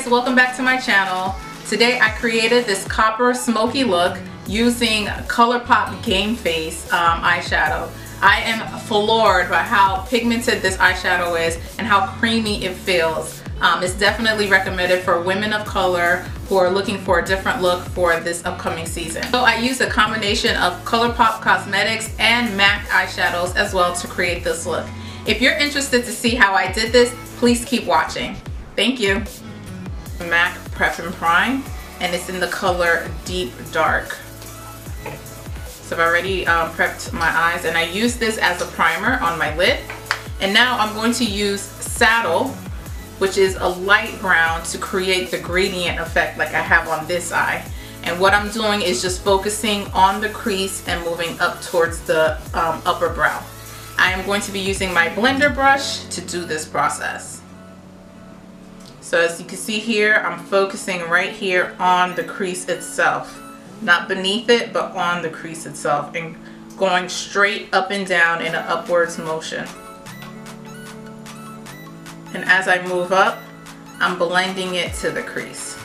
welcome back to my channel. Today I created this copper smoky look using Colourpop Game Face eyeshadow. I am floored by how pigmented this eyeshadow is and how creamy it feels. It's definitely recommended for women of color who are looking for a different look for this upcoming season. So I used a combination of Colourpop Cosmetics and MAC eyeshadows as well to create this look. If you're interested to see how I did this, please keep watching. Thank you. MAC Prep and Prime, and it's in the color Deep Dark. So I've already prepped my eyes, and I use this as a primer on my lid. And now I'm going to use Saddle, which is a light brown, to create the gradient effect like I have on this eye. And what I'm doing is just focusing on the crease and moving up towards the upper brow. I am going to be using my blender brush to do this process. So as you can see here, I'm focusing right here on the crease itself. Not beneath it, but on the crease itself, and going straight up and down in an upwards motion. And as I move up, I'm blending it to the crease.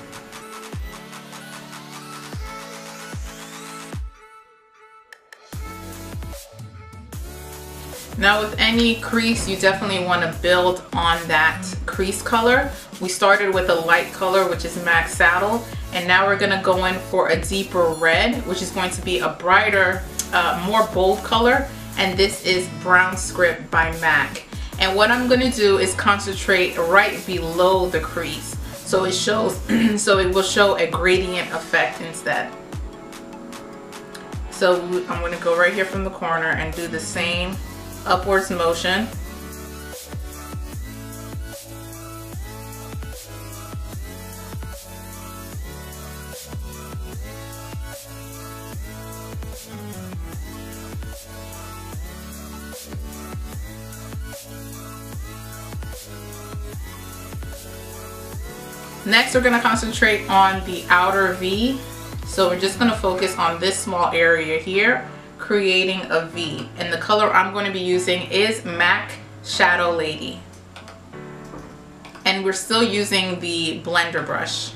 Now with any crease, you definitely want to build on that crease color. We started with a light color, which is MAC Saddle, and now we're going to go in for a deeper red, which is going to be a brighter, more bold color, and this is Brown Script by MAC. And what I'm going to do is concentrate right below the crease, so it shows, so it will show a gradient effect instead. So I'm going to go right here from the corner and do the same upwards motion. Next, we're going to concentrate on the outer V. So we're just going to focus on this small area here, creating a V. And the color I'm going to be using is MAC Shadow Lady. And we're still using the blender brush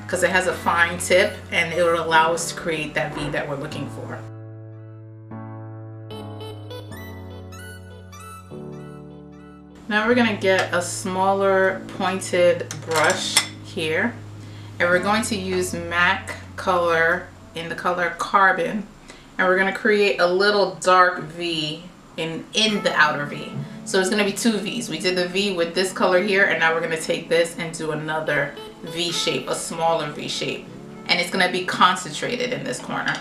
because it has a fine tip and it will allow us to create that V that we're looking for. Now we're going to get a smaller pointed brush here, and we're going to use MAC color in the color Carbon, and we're going to create a little dark V in the outer V. So it's going to be two V's. We did the V with this color here, and now we're going to take this and do another V shape, a smaller V shape, and it's going to be concentrated in this corner.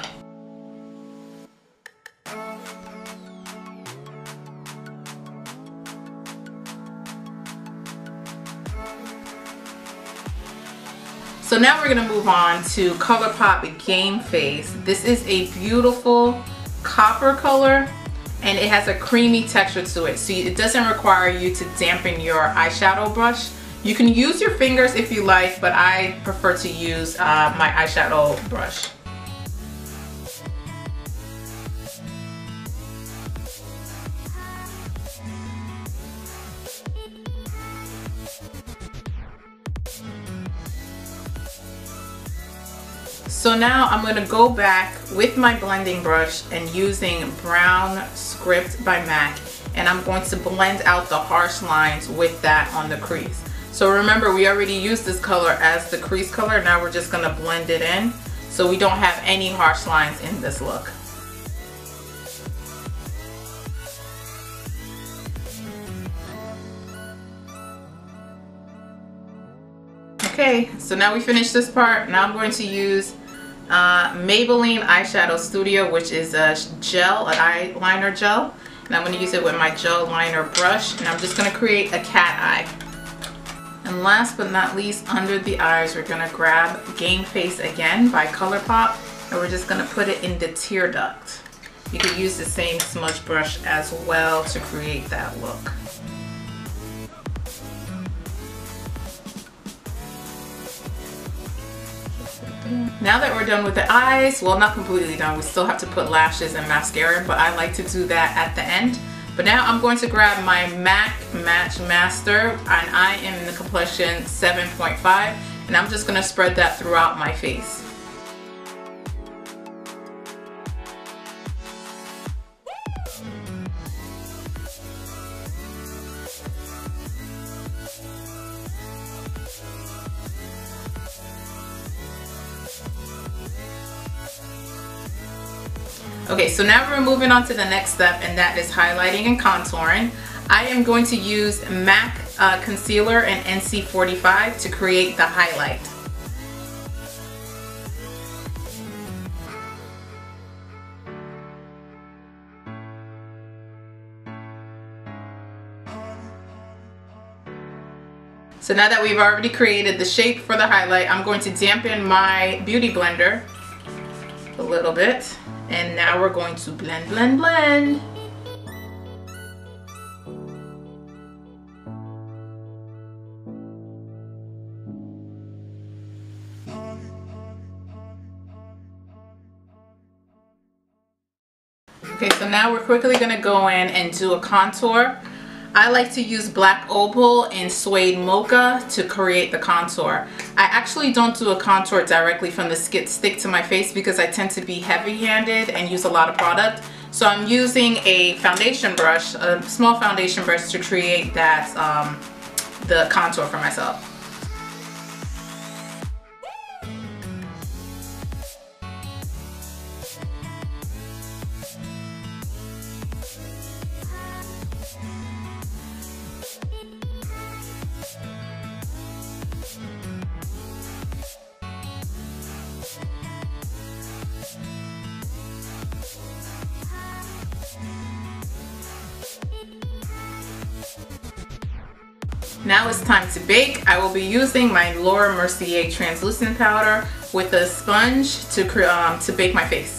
So now we're going to move on to Colourpop Game Face. This is a beautiful copper color, and it has a creamy texture to it. So it doesn't require you to dampen your eyeshadow brush. You can use your fingers if you like, but I prefer to use my eyeshadow brush. So now I'm going to go back with my blending brush and using Brown Script by MAC, and I'm going to blend out the harsh lines with that on the crease. So remember, we already used this color as the crease color. Now we're just going to blend it in so we don't have any harsh lines in this look. Okay, so now we finished this part. Now I'm going to use Maybeline Eyeshadow Studio, which is a gel, an eyeliner gel, and I'm going to use it with my gel liner brush, and I'm just going to create a cat eye. And last but not least, under the eyes, we're going to grab Game Face again by Colourpop, and we're just going to put it in the tear duct. You could use the same smudge brush as well to create that look. Now that we're done with the eyes, well, not completely done, we still have to put lashes and mascara, but I like to do that at the end. But now I'm going to grab my MAC Matchmaster, and I am in the complexion 7.5. and I'm just gonna spread that throughout my face. Okay, so now we're moving on to the next step, and that is highlighting and contouring. I am going to use MAC Concealer and NC45 to create the highlight. So now that we've already created the shape for the highlight, I'm going to dampen my beauty blender a little bit. And now we're going to blend, blend, blend. Okay, so now we're quickly gonna go in and do a contour. I like to use black Opal and Suede Mocha to create the contour. I actually don't do a contour directly from the stick to my face because I tend to be heavy-handed and use a lot of product. So I'm using a foundation brush, a small foundation brush, to create that the contour for myself. Now it's time to bake. I will be using my Mercier translucent powder with a sponge to bake my face.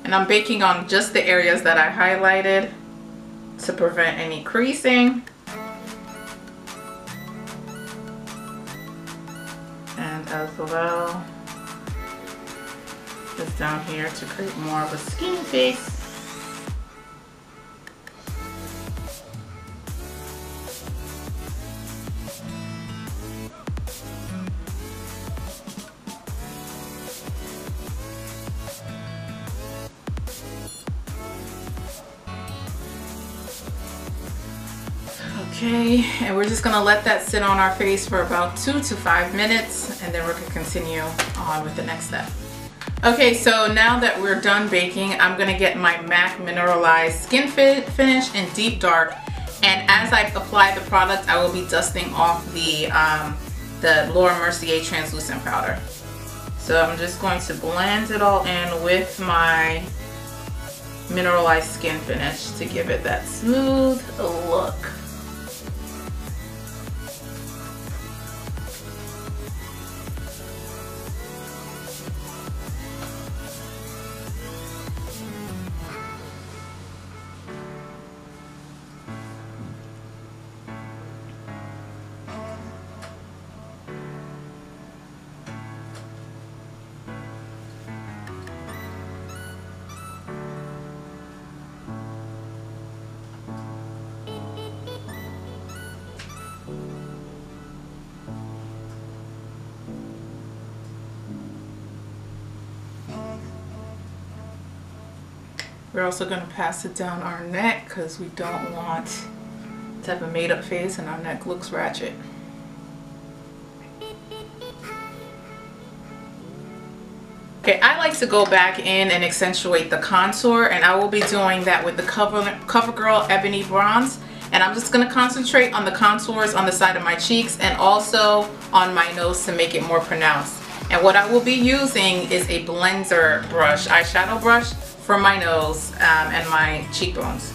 And I'm baking on just the areas that I highlighted to prevent any creasing. And as well as down here to create more of a skinny face. Okay, and we're just gonna let that sit on our face for about 2 to 5 minutes, and then we're gonna continue on with the next step. Okay, so now that we're done baking, I'm gonna get my MAC Mineralize Skin Finish in Deep Dark, and as I apply the product, I will be dusting off the Mercier translucent powder. So I'm just going to blend it all in with my Mineralized Skin Finish to give it that smooth look. We're also going to pass it down our neck because we don't want to have a made up face and our neck looks ratchet. Okay, I like to go back in and accentuate the contour, and I will be doing that with the CoverGirl Ebony Bronze. And I'm just going to concentrate on the contours on the side of my cheeks and also on my nose to make it more pronounced. And what I will be using is a blender brush, eyeshadow brush, for my nose and my cheekbones.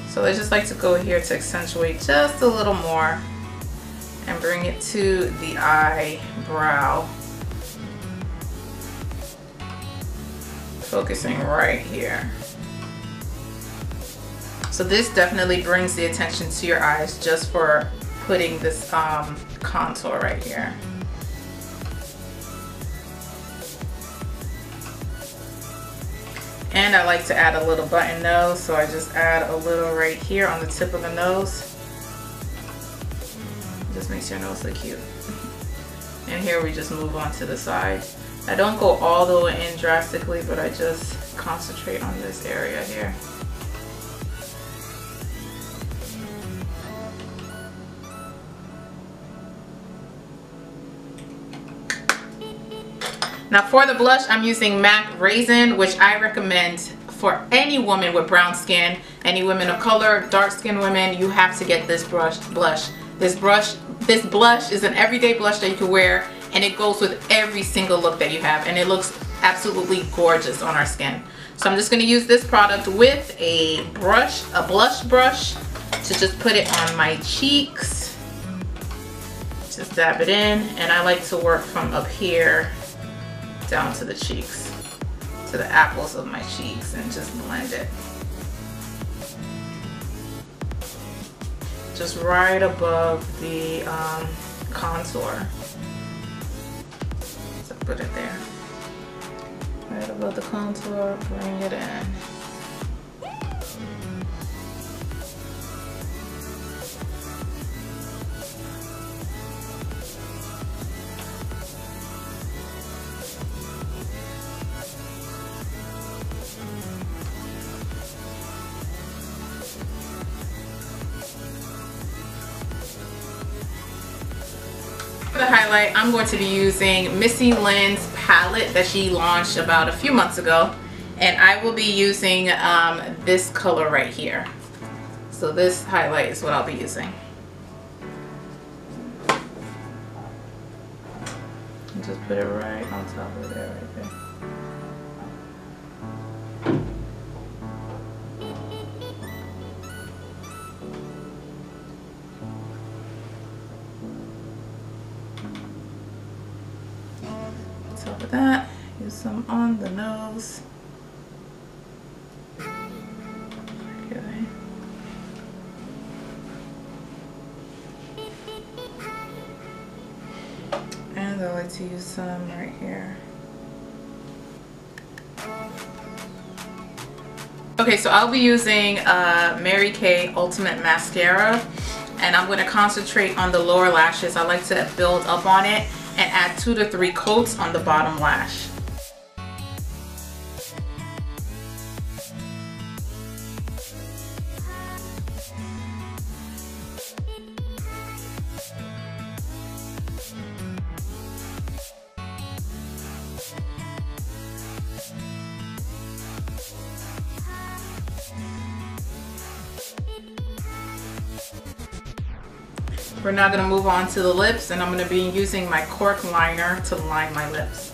So I just like to go here to accentuate just a little more and bring it to the eyebrow. focusing right here. So this definitely brings the attention to your eyes just for putting this contour right here. And I like to add a little button nose, so I just add a little right here on the tip of the nose. Just makes your nose look cute. And here we just move on to the side. I don't go all the way in drastically, but I just concentrate on this area here. Now for the blush, I'm using MAC Razin, which I recommend for any woman with brown skin, any women of color, dark skinned women. You have to get this blush. This blush is an everyday blush that you can wear, and it goes with every single look that you have, and it looks absolutely gorgeous on our skin. So I'm just going to use this product with a blush brush to just put it on my cheeks. Just dab it in, and I like to work from up here down to the cheeks, to the apples of my cheeks, and just blend it. Just right above the contour. So put it there. Right above the contour, bring it in. For the highlight, I'm going to be using Missy Lynn's palette that she launched about a few months ago, and I will be using this color right here. So this highlight is what I'll be using. And just put it right on top of there, right there. Top of that, use some on the nose. Okay. And I like to use some right here. Okay, so I'll be using Mary Kay Ultimate Mascara, and I'm going to concentrate on the lower lashes. I like to build up on it and add 2 to 3 coats on the bottom lash. We're now going to move on to the lips, and I'm going to be using my Cork Liner to line my lips.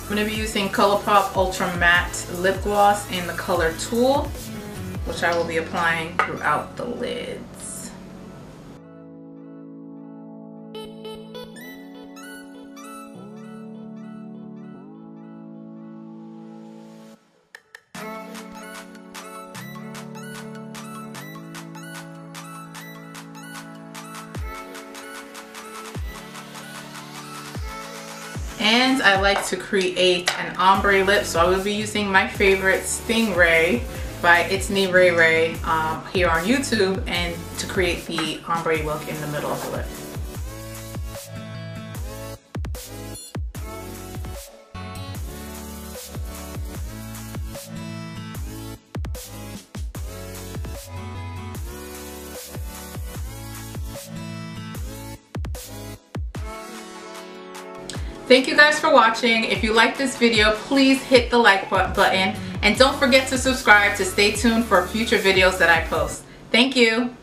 I'm going to be using Colourpop Ultra Matte Lip Gloss in the color Tulle, which I will be applying throughout the lids. And I like to create an ombre lip, so I will be using my favorite Stingraye by It's Me Ray Ray here on YouTube, and to create the ombre look in the middle of the lip. Thank you guys for watching. If you like this video, please hit the like button, and don't forget to subscribe to stay tuned for future videos that I post. Thank you.